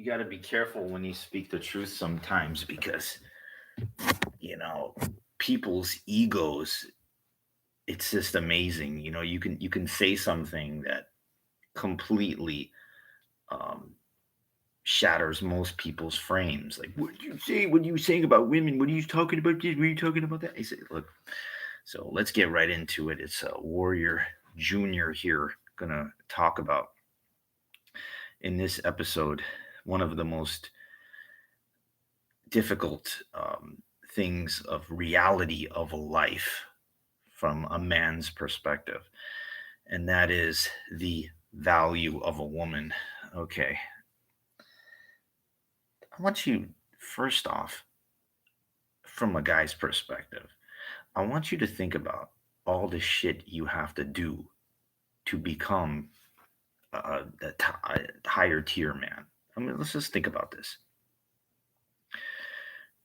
you got to be careful when you speak the truth sometimes because you know people's egos. It's just amazing. You can say something that completely um, shatters most people's frames. Like, what did you say? What are you saying about women? What are you talking about this? What are you talking about that? I said, look. So let's get right into it. It's Warrior Junior here, gonna talk about in this episode one of the most difficult things of reality of life from a man's perspective, and that is the value of a woman. Okay, I want you, first off, from a guy's perspective, I want you to think about all the shit you have to do to become a higher tier man. I mean, let's just think about this.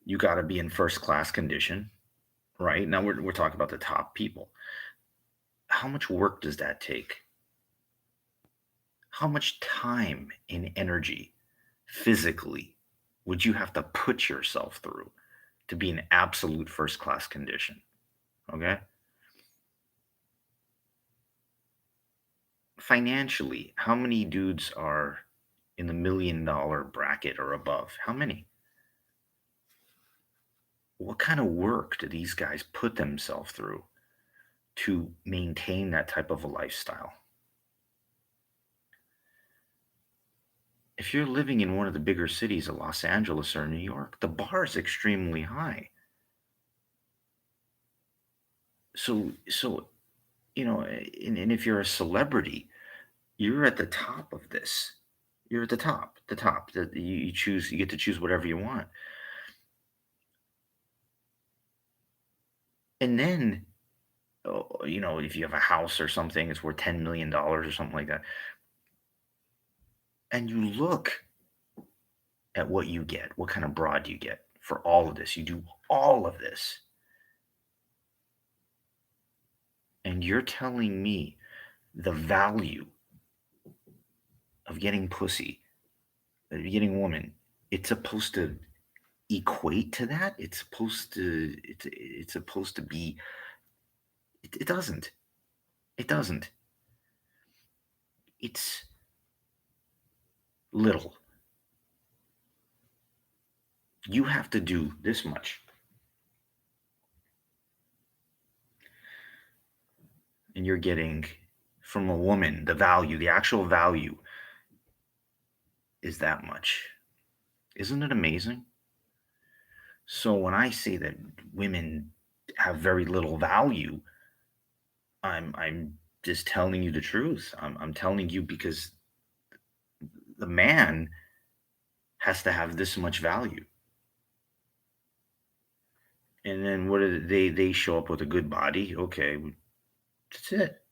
You got to be in first class condition, right? Now we're talking about the top people. How much work does that take? How much time and energy physically would you have to put yourself through to be in absolute first class condition? Okay. Financially, how many dudes are in the $1 million bracket or above? How many? What kind of work do these guys put themselves through to maintain that type of a lifestyle? If you're living in one of the bigger cities of Los Angeles or New York, the bar is extremely high. So and if you're a celebrity, you're at the top of this. You're at the top, the top. That you choose, you get to choose whatever you want, and then if you have a house or something, it's worth $10 million or something like that, and you look at what you get, what kind of broad you get for all of this. You do all of this, and you're telling me the value of getting pussy, getting a woman, it's supposed to equate to that. It's supposed to be. It doesn't. It doesn't. It's little. You have to do this much, and you're getting from a woman the value, the actual value is that much. Isn't it amazing? So when I say that women have very little value, I'm just telling you the truth. I'm telling you because the man has to have this much value. And then what do they show up with a good body? Okay, that's it.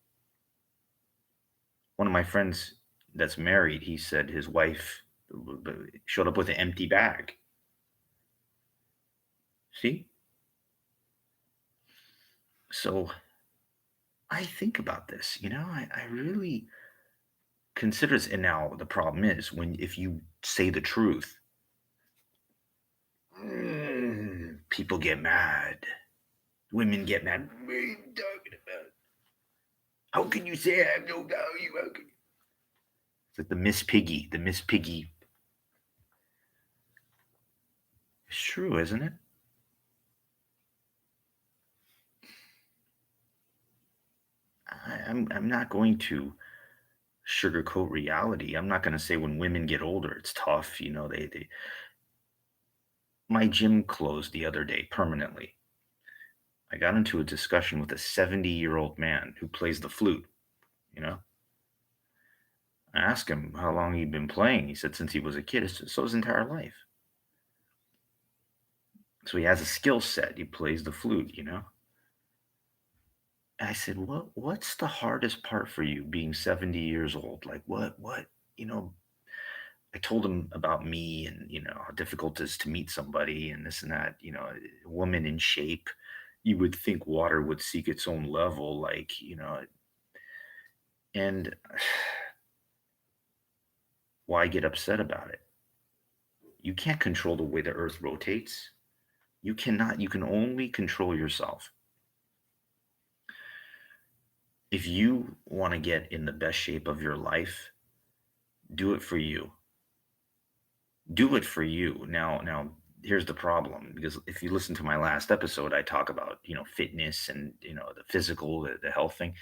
One of my friends that's married, he said his wife showed up with an empty bag. See? So I think about this, I really consider this. And now the problem is when if you say the truth, people get mad. Women get mad. What are you talking about? How can you say I have no value? How can you? It's like the Miss Piggy. The Miss Piggy. It's true, isn't it? I'm not going to sugarcoat reality. I'm not going to say when women get older, it's tough. They my gym closed the other day permanently. I got into a discussion with a 70-year-old man who plays the flute. You know, I asked him how long he'd been playing. He said since he was a kid, so his entire life. So he has a skill set. He plays the flute. And I said, what's the hardest part for you being 70 years old? Like what, you know, I told him about me and, how difficult it is to meet somebody and this and that, a woman in shape. You would think water would seek its own level, like, and why get upset about it? You can't control the way the earth rotates. You cannot. You can only control yourself. If you want to get in the best shape of your life, do it for you. Do it for you. Now, here's the problem, because if you listen to my last episode, I talk about, fitness and, the physical, the health thing.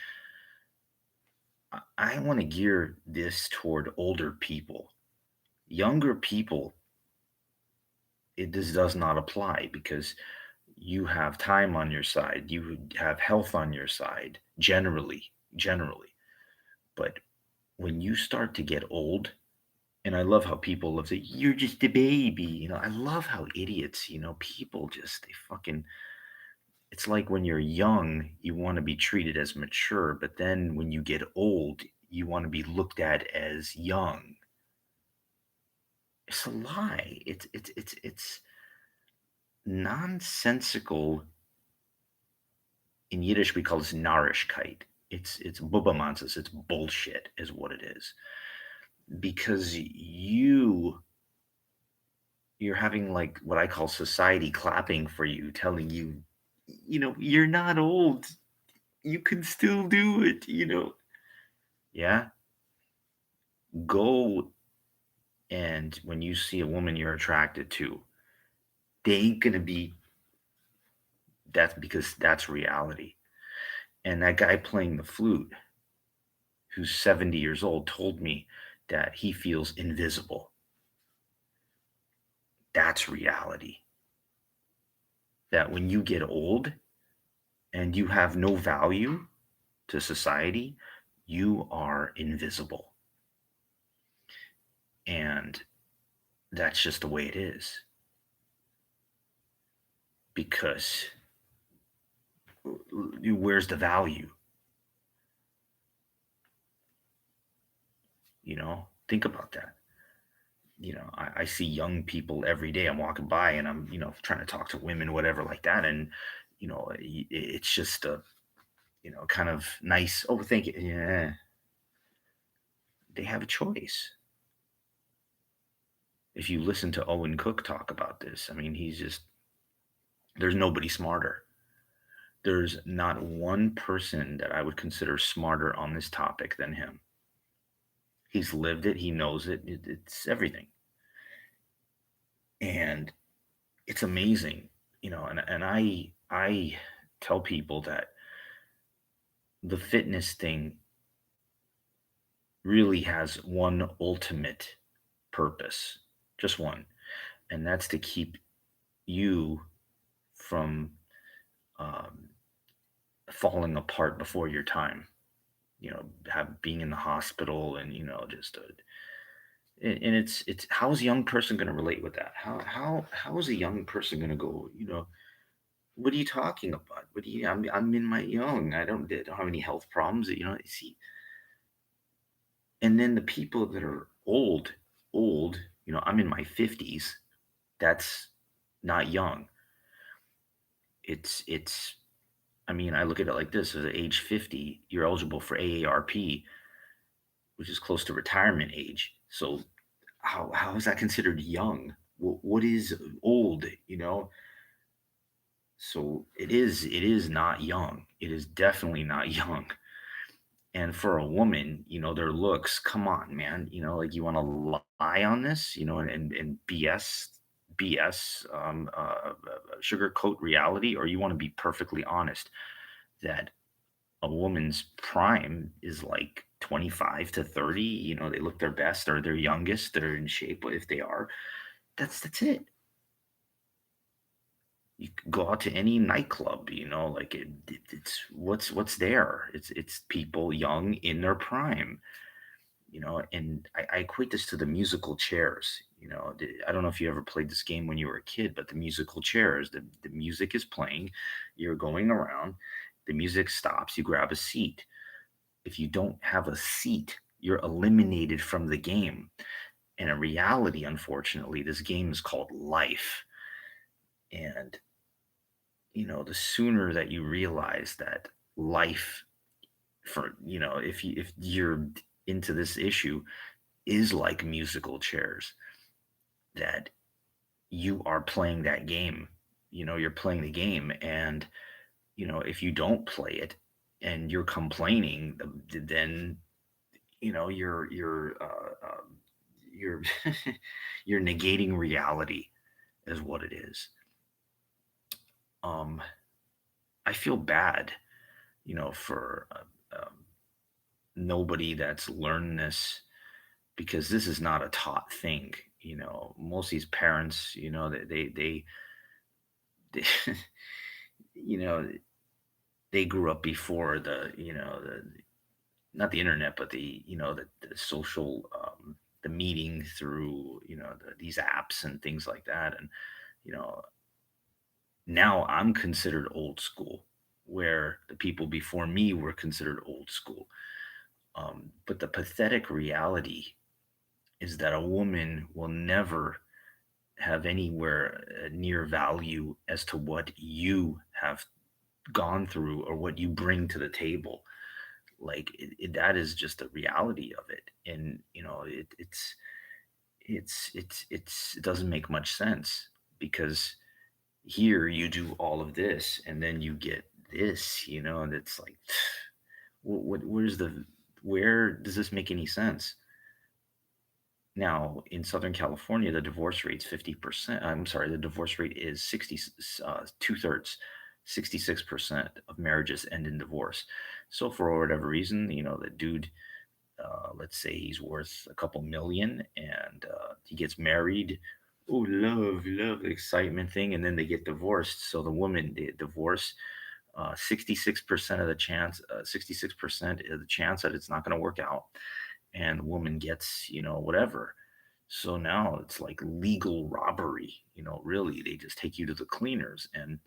I want to gear this toward older people. Younger people, this does not apply because you have time on your side, you have health on your side, generally. But when you start to get old, and I love how people love to say, "You're just a baby." I love how idiots, people just, they fucking, it's like when you're young, you want to be treated as mature, but then when you get old, you want to be looked at as young. It's a lie. It's nonsensical. In Yiddish, we call this Narishkeit. It's Bubbamansis. It's bullshit, is what it is. Because you're having, like, what I call society clapping for you, telling you, you're not old. You can still do it. Yeah. Go, and when you see a woman you're attracted to, they ain't gonna be, that's because that's reality. And that guy playing the flute, who's 70 years old, told me that he feels invisible. That's reality. That when you get old and you have no value to society, you are invisible. And that's just the way it is. Because where's the value? Think about that. I see young people every day. I'm walking by and I'm, trying to talk to women, whatever, like that. And, it's just a, kind of nice, oh, thank you. Yeah. They have a choice. If you listen to Owen Cook talk about this, I mean, there's nobody smarter. There's not one person that I would consider smarter on this topic than him. He's lived it. He knows it. It's everything. And it's amazing, and I tell people that the fitness thing really has one ultimate purpose, just one, and that's to keep you from um, falling apart before your time. Being in the hospital, and just and it's how's a young person going to relate with that? How is a young person going to go? What are you talking about? What do you? I'm in my young. I don't have any health problems. See, and then the people that are old. I'm in my 50s. That's not young. It's. I mean, I look at it like this: at age 50, you're eligible for AARP, which is close to retirement age. So how is that considered young? What is old? So it is not young. It is definitely not young. And for a woman, their looks, come on, man, like, you want to lie on this, and BS, sugarcoat reality, or you want to be perfectly honest that a woman's prime is like 25 to 30. They look their best, or their youngest, they're in shape, if they are. That's it. You could go out to any nightclub, like, it's what's there. It's people young in their prime, and I equate this to the musical chairs. I don't know if you ever played this game when you were a kid, but the musical chairs, the music is playing, you're going around, the music stops, you grab a seat. If you don't have a seat, you're eliminated from the game. And in reality, unfortunately, this game is called life. And the sooner that you realize that life, for if you're into this issue, is like musical chairs, that you are playing that game. You're playing the game, and if you don't play it and you're complaining, then you're you're negating reality, is what it is. Um, I feel bad, for nobody that's learned this, because this is not a taught thing. Most of these parents, they you know, they grew up before the not the internet, but the social, the meeting through, these apps and things like that. And, you know, now I'm considered old school, where the people before me were considered old school. But the pathetic reality is that a woman will never have anywhere near value as to what you have gone through or what you bring to the table. Like that is just the reality of it. And it doesn't make much sense, because here you do all of this and then you get this, and it's like, where does this make any sense? Now, in Southern California, the divorce rate's 50%. I'm sorry, the divorce rate is 60, two-thirds, 66% of marriages end in divorce. So for whatever reason, the dude, let's say he's worth a couple million, and he gets married. Oh, love, the excitement thing, and then they get divorced. So the woman, the divorce, 66% of the chance, 66% of the chance that it's not going to work out, and the woman gets, whatever. So now it's like legal robbery. Really, they just take you to the cleaners, and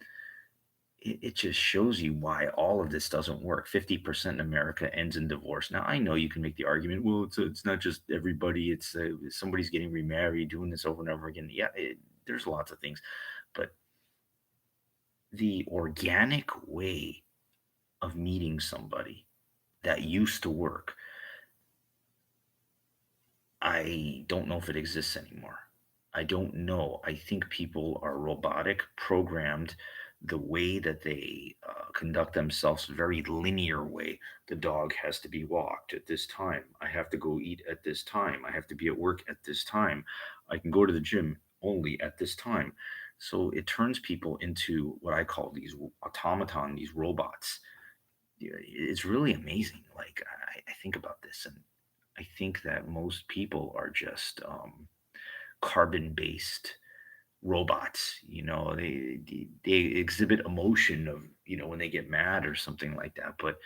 it just shows you why all of this doesn't work. 50% in America ends in divorce. Now, I know you can make the argument, well, it's not just everybody, it's somebody's getting remarried, doing this over and over again. Yeah, there's lots of things. But the organic way of meeting somebody that used to work, I don't know if it exists anymore. I don't know. I think people are robotic, programmed. The way that they conduct themselves, very linear way. The dog has to be walked at this time. I have to go eat at this time. I have to be at work at this time. I can go to the gym only at this time. So it turns people into what I call these automaton, these robots. Yeah, it's really amazing. Like I think about this, and I think that most people are just carbon based robots. They exhibit emotion of, when they get mad or something like that. But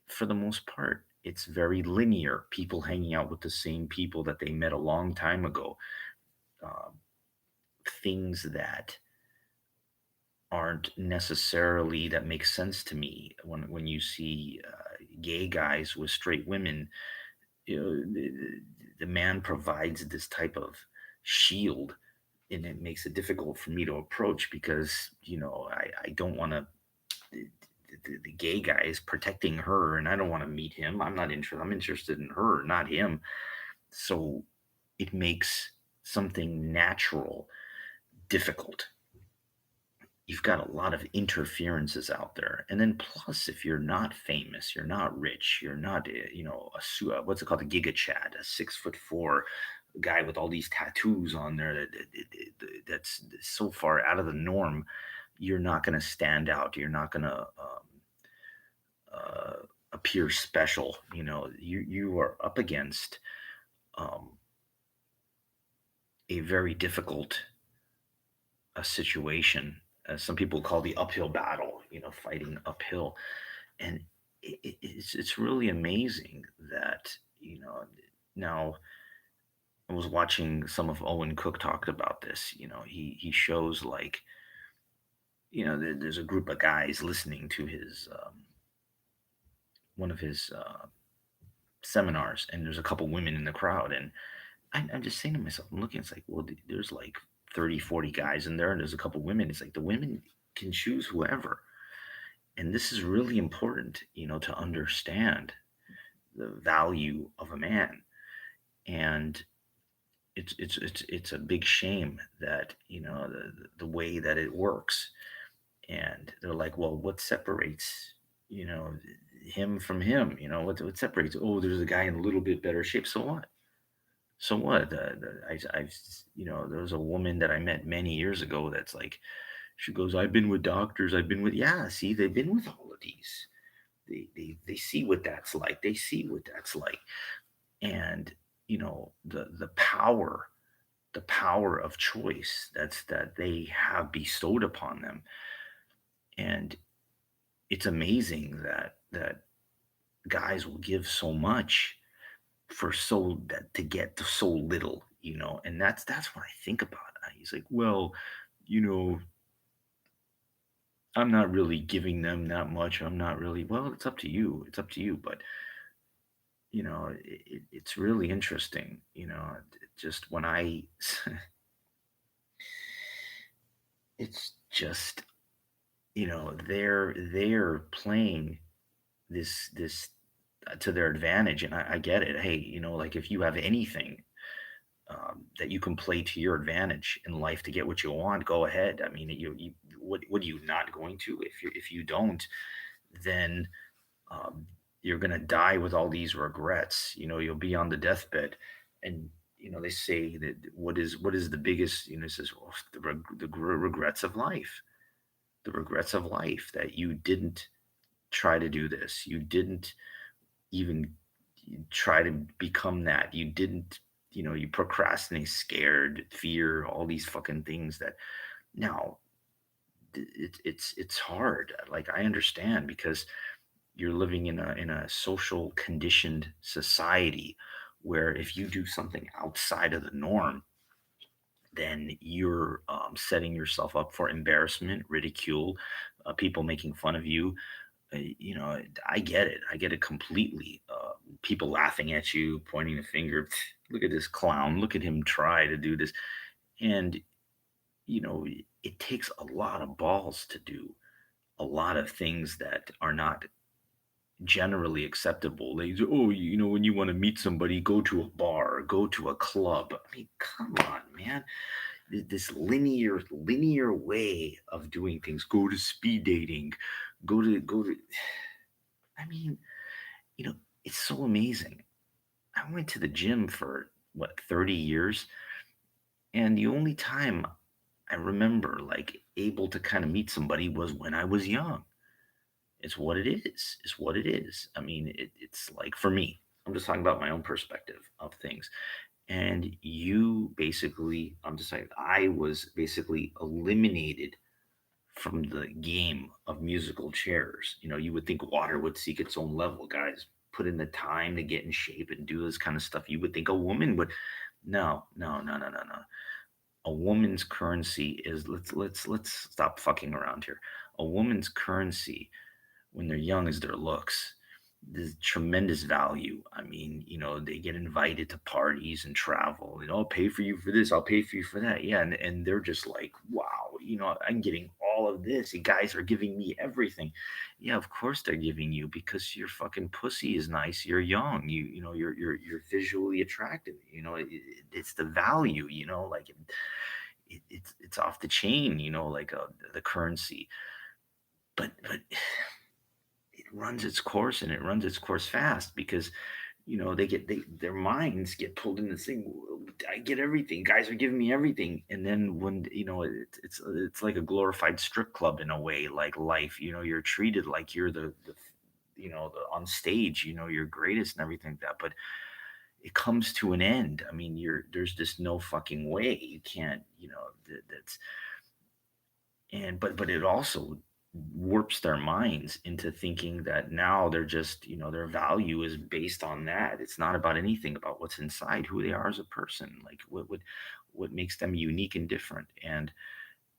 for the most part, it's very linear. People hanging out with the same people that they met a long time ago. Uh, Things that aren't necessarily that make sense to me when you see gay guys with straight women. The man provides this type of shield, and it makes it difficult for me to approach, because I don't want to. The gay guy is protecting her, and I don't want to meet him. I'm interested in her, not him. So it makes something natural difficult. You've got a lot of interferences out there. And then plus, if you're not famous, you're not rich, you're not, what's it called? A giga chad, a 6'4" guy with all these tattoos on there that's so far out of the norm. You're not going to stand out. You're not going to uh, appear special. You are up against um, a very difficult situation. Some people call the uphill battle, fighting uphill. And it's really amazing that, now I was watching some of Owen Cook talked about this. He shows, like, there's a group of guys listening to his one of his seminars, and there's a couple women in the crowd, and I'm just saying to myself, I'm looking, it's like, well, there's like 30, 40 guys in there, and there's a couple women. It's like the women can choose whoever. And this is really important, to understand the value of a man. And it's a big shame that, the way that it works. And they're like, well, what separates, you know, him from him? What separates? Oh, there's a guy in a little bit better shape. So what? So what? There was a woman that I met many years ago that's like, she goes, I've been with doctors. I've been with, yeah, see, they've been with all of these. They see what that's like. They see what that's like. And, the power of choice that they have bestowed upon them. And it's amazing that guys will give so much for so that to get to so little, and that's what I think about. He's like, well, you know, I'm not really giving them that much. I'm not really. Well, it's up to you. It's up to you. But it's really interesting. Just when I, it's just they're playing this to their advantage, and I get it. Hey, like if you have anything that you can play to your advantage in life to get what you want, go ahead. I mean, what are you not going to? If you don't, then um, you're gonna die with all these regrets. You'll be on the deathbed, and they say that what is the biggest? It says, well, the regrets of life, the regrets of life that you didn't try to do this, you didn't even try to become that. You didn't, you procrastinate, scared, fear, all these fucking things that now it's hard. Like I understand because you're living in a social conditioned society where if you do something outside of the norm, then you're setting yourself up for embarrassment, ridicule, people making fun of you. I get it. I get it completely. People laughing at you, pointing a finger. Look at this clown. Look at him try to do this. And, it takes a lot of balls to do a lot of things that are not generally acceptable. They say, oh, when you want to meet somebody, go to a bar, go to a club. I mean, come on, man. This linear way of doing things. Go to speed dating. Go to. I mean, you know, it's so amazing. I went to the gym for what 30 years, and the only time I remember like able to kind of meet somebody was when I was young. It's what it is. It's what it is. I mean, it's like for me, I'm just talking about my own perspective of things. And you basically, I'm just saying, I was basically eliminated from the game of musical chairs. You would think water would seek its own level, guys. Put in the time to get in shape and do this kind of stuff. You would think a woman would. No, no, no, no, no, no. A woman's currency is let's stop fucking around here. A woman's currency when they're young is their looks. There's tremendous value. I mean, they get invited to parties and travel. I'll pay for you for this. I'll pay for you for that. Yeah, and they're just like, wow, I'm getting all of this. You guys are giving me everything. Yeah, of course they're giving you because your fucking pussy is nice. You're young. You're visually attractive. It's the value. Like it's off the chain. Like the currency. But it runs its course and it runs its course fast because their minds get pulled in this thing. I get everything, guys are giving me everything, and then when it's like a glorified strip club in a way, like life. You're treated like you're on stage, you're greatest and everything like that, but it comes to an end. I mean, there's just no fucking way you can't, that's and but it also warps their minds into thinking that now they're just their value is based on that. It's not about anything about what's inside, who they are as a person, like what makes them unique and different. And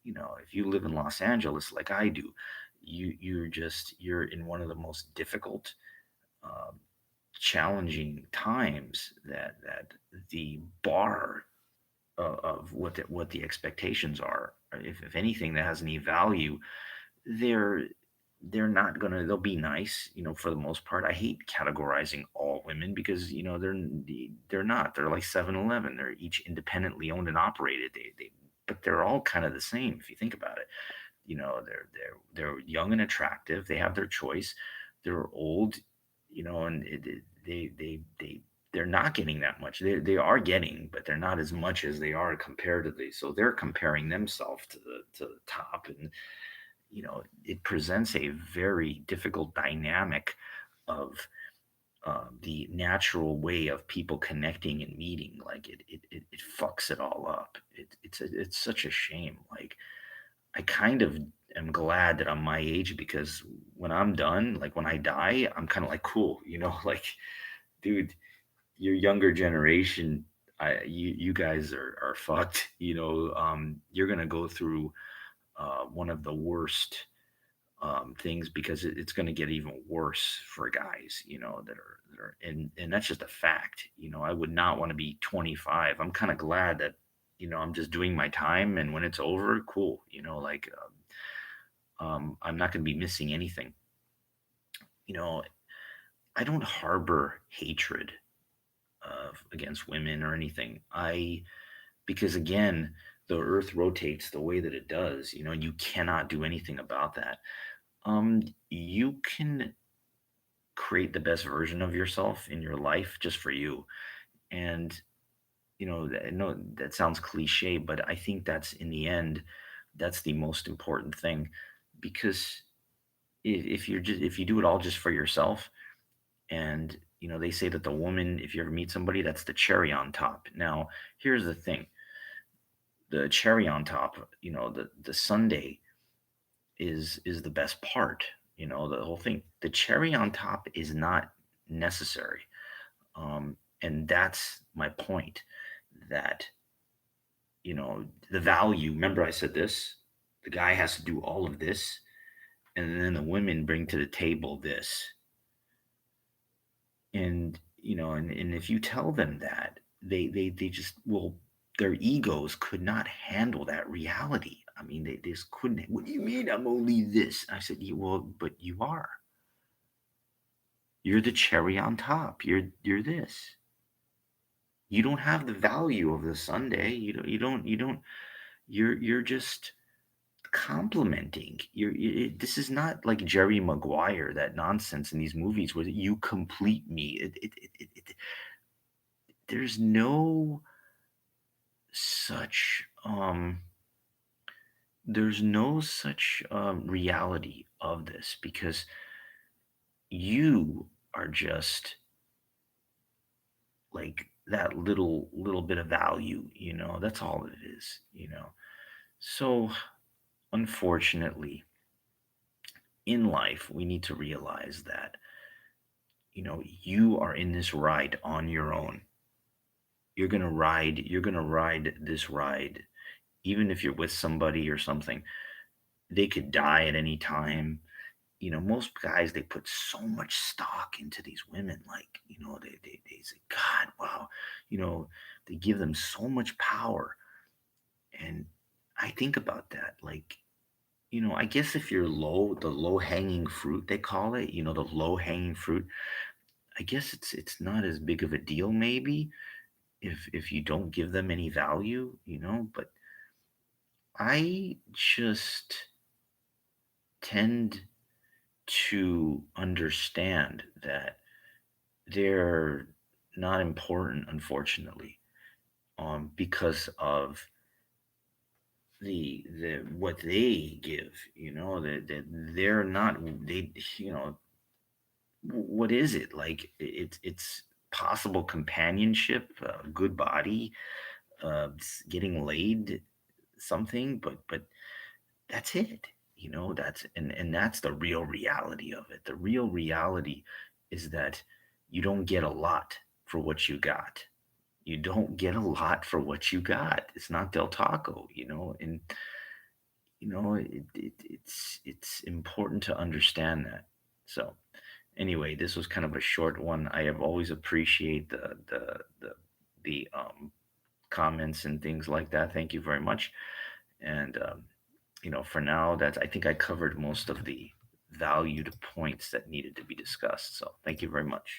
if you live in Los Angeles like I do, you're in one of the most difficult, um, challenging times that the bar of what the expectations are. If anything that has any value, they're they're not gonna they'll be nice, for the most part. I hate categorizing all women because, they're not. They're like 7-Eleven. They're each independently owned and operated. But they're all kind of the same if you think about it. They're young and attractive. They have their choice. They're old, and they're not getting that much. They are getting, but they're not as much as they are comparatively. So they're comparing themselves to the top, and it presents a very difficult dynamic of the natural way of people connecting and meeting. Like it fucks it all up. It's such a shame. Like I kind of am glad that I'm my age because when I'm done, like when I die, I'm kind of like cool, like dude, your younger generation, you guys are fucked. You're gonna go through one of the worst things because it's going to get even worse for guys, and that's just a fact. I would not want to be 25. I'm kind of glad that, I'm just doing my time, and when it's over, cool. Like I'm not going to be missing anything. You know, I don't harbor hatred against women or anything. Because again, the earth rotates the way that it does, and you cannot do anything about that. You can create the best version of yourself in your life just for you. And I know that sounds cliche, but I think that's in the end, that's the most important thing, because if you do it all just for yourself, and they say that the woman, if you ever meet somebody, that's the cherry on top. Now, here's the thing: the cherry on top, the sundae is the best part. The whole thing. The cherry on top is not necessary. And that's my point, that, the value. Remember, I said this: the guy has to do all of this, and then the women bring to the table this. And, and if you tell them that, they just will, their egos could not handle that reality. I mean, they just couldn't. What do you mean I'm only this? I said, yeah, well, but you are. You're the cherry on top. You're this. You don't have the value of the sundae. You don't. You're just complimenting. This is not like Jerry Maguire, that nonsense in these movies where you complete me. There's no such reality of this, because you are just like that little bit of value. That's all it is. So unfortunately, in life, we need to realize that, you are in this ride on your own. You're gonna ride this ride, even if you're with somebody or something. They could die at any time. Most guys, they put so much stock into these women. Like, they say, God, wow, they give them so much power. And I think about that. Like, I guess if you're the low hanging fruit, they call it, the low hanging fruit, I guess it's not as big of a deal, maybe, if you don't give them any value, but I just tend to understand that they're not important, unfortunately, because of the what they give. That they're not, they, what is it like? It's possible companionship, good body, getting laid, something, but that's it. That's that's the real reality of it. The real reality is that you don't get a lot for what you got. You don't get a lot for what you got. It's not Del Taco, and it's important to understand that. So anyway, this was kind of a short one. I have always appreciate the comments and things like that. Thank you very much. And for now, that's, I think I covered most of valued points that needed to be discussed. So thank you very much.